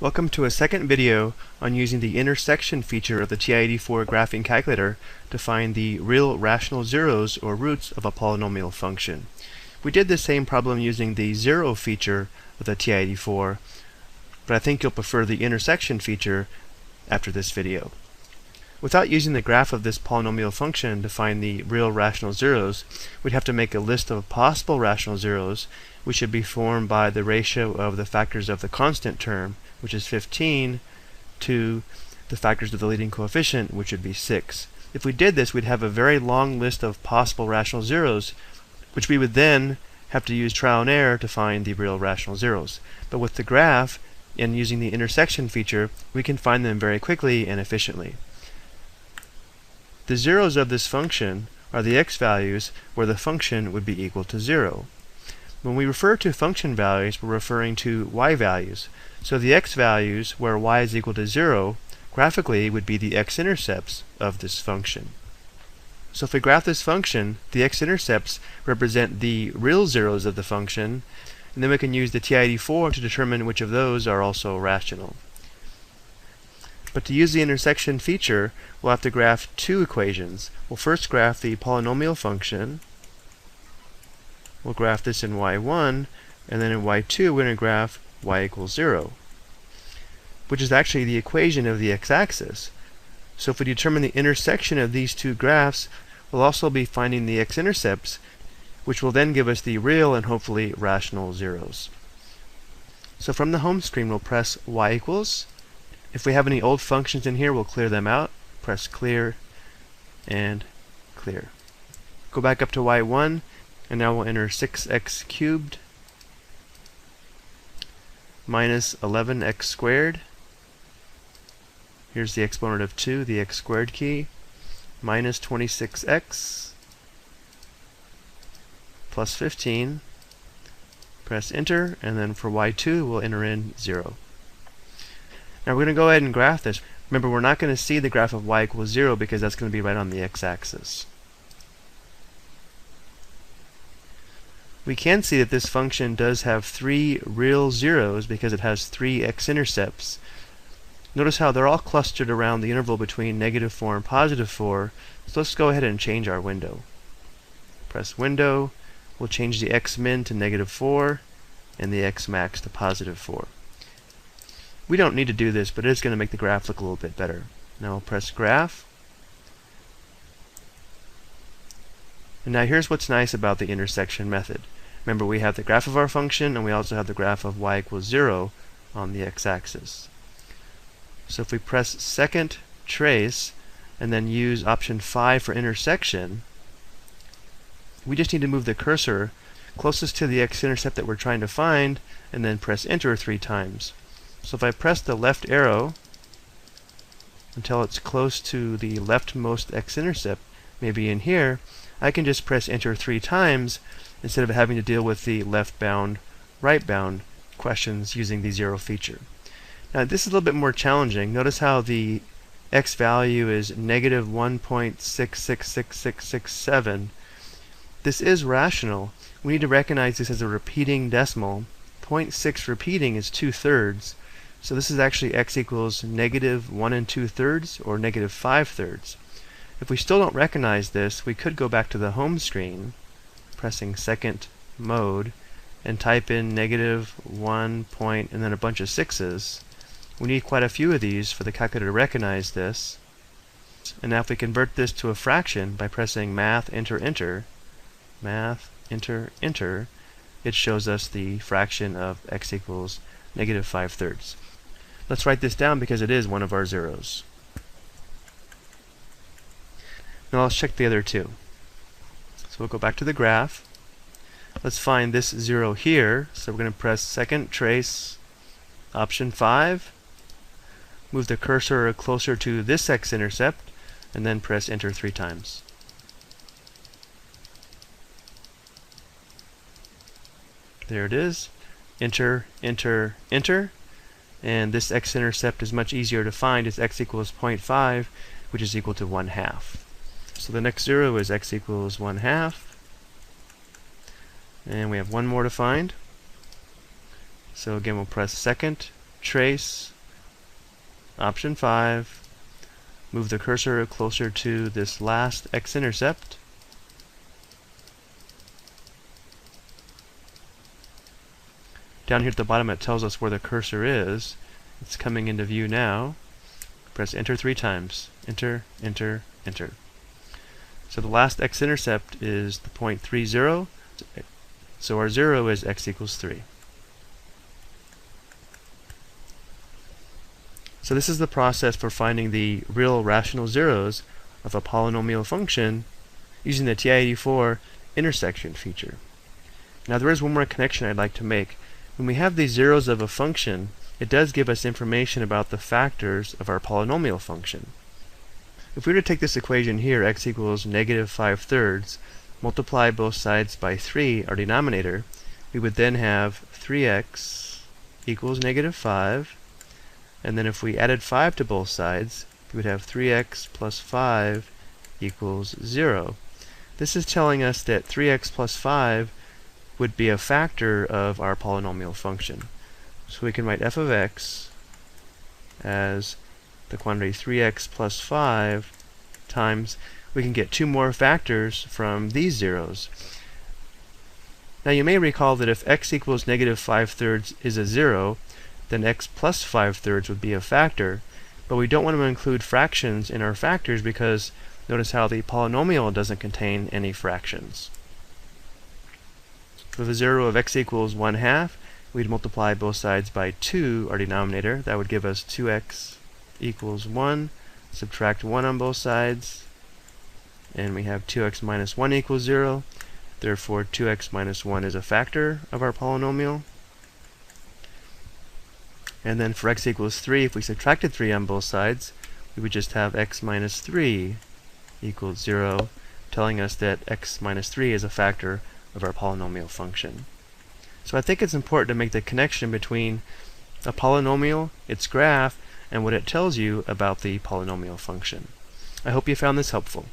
Welcome to a second video on using the intersection feature of the TI84 graphing calculator to find the real rational zeros or roots of a polynomial function. We did the same problem using the zero feature of the TI84, but I think you'll prefer the intersection feature after this video. Without using the graph of this polynomial function to find the real rational zeros, we'd have to make a list of possible rational zeros, which should be formed by the ratio of the factors of the constant term, which is 15, to the factors of the leading coefficient, which would be 6. If we did this, we'd have a very long list of possible rational zeros, which we would then have to use trial and error to find the real rational zeros. But with the graph and using the intersection feature, we can find them very quickly and efficiently. The zeros of this function are the x values where the function would be equal to 0. When we refer to function values, we're referring to y values. So the x values where y is equal to 0 graphically would be the x-intercepts of this function. So if we graph this function, the x-intercepts represent the real zeros of the function, and then we can use the TI84 to determine which of those are also rational. But to use the intersection feature, we'll have to graph two equations. We'll first graph the polynomial function. We'll graph this in y1, and then in y2 we're going to graph y equals 0, which is actually the equation of the x-axis. So if we determine the intersection of these two graphs, we'll also be finding the x-intercepts, which will then give us the real and hopefully rational zeros. So from the home screen, we'll press y equals. If we have any old functions in here, we'll clear them out. Press clear and clear. Go back up to y1, and now we'll enter 6x cubed minus 11x squared. Here's the exponent of 2, the x squared key, minus 26x plus 15. Press enter, and then for y2 we'll enter in 0. Now we're going to go ahead and graph this. Remember, we're not going to see the graph of y equals 0 because that's going to be right on the x-axis. We can see that this function does have 3 real zeros because it has 3 x-intercepts. Notice how they're all clustered around the interval between -4 and +4. So let's go ahead and change our window. Press window. We'll change the x-min to -4 and the x-max to +4. We don't need to do this, but it is going to make the graph look a little bit better. Now we'll press graph. And now here's what's nice about the intersection method. Remember, we have the graph of our function, and we also have the graph of y equals 0 on the x-axis. So if we press second trace and then use option 5 for intersection, we just need to move the cursor closest to the x-intercept that we're trying to find and then press enter 3 times. So if I press the left arrow until it's close to the leftmost x-intercept, maybe in here, I can just press enter 3 times instead of having to deal with the left-bound, right-bound questions using the zero feature. Now this is a little bit more challenging. Notice how the x value is -1.666667. This is rational. We need to recognize this as a repeating decimal. 0.6 repeating is 2/3. So this is actually x equals -1 2/3 or -5/3. If we still don't recognize this, we could go back to the home screen, pressing second mode, and type in -1 point and then a bunch of 6s. We need quite a few of these for the calculator to recognize this. And now if we convert this to a fraction by pressing math enter enter, math enter enter, it shows us the fraction of x equals -5/3. Let's write this down because it is one of our zeros. Now let's check the other two. So we'll go back to the graph. Let's find this 0 here. So we're going to press second trace, option 5, move the cursor closer to this x-intercept, and then press enter 3 times. There it is. Enter, enter, enter. And this x-intercept is much easier to find. It's x equals 0.5, which is equal to 1/2. So the next zero is x equals 1/2. And we have one more to find. So again, we'll press second trace, Option 5. Move the cursor closer to this last x-intercept. Down here at the bottom it tells us where the cursor is. It's coming into view now. Press enter 3 times. Enter, enter, enter. So the last x-intercept is the point 3, 0. So our 0 is x equals 3. So this is the process for finding the real rational zeros of a polynomial function using the TI84 intersection feature. Now there is one more connection I'd like to make. When we have these zeros of a function, it does give us information about the factors of our polynomial function. If we were to take this equation here, x equals negative 5/3, multiply both sides by 3, our denominator, we would then have 3x equals negative 5, and then if we added 5 to both sides, we would have 3x plus 5 equals 0. This is telling us that 3x plus 5 would be a factor of our polynomial function. So we can write f of x as the quantity 3x plus 5 times, we can get 2 more factors from these zeros. Now you may recall that if x equals negative 5/3 is a 0, then x plus 5/3 would be a factor, but we don't want to include fractions in our factors because notice how the polynomial doesn't contain any fractions. With a 0 of x equals 1/2, we'd multiply both sides by 2, our denominator. That would give us 2x equals 1. Subtract 1 on both sides, and we have 2x minus 1 equals 0. Therefore, 2x minus 1 is a factor of our polynomial. And then for x equals 3, if we subtracted 3 on both sides, we would just have x minus 3 equals 0, telling us that x minus 3 is a factor of our polynomial function. So I think it's important to make the connection between a polynomial, its graph, and what it tells you about the polynomial function. I hope you found this helpful.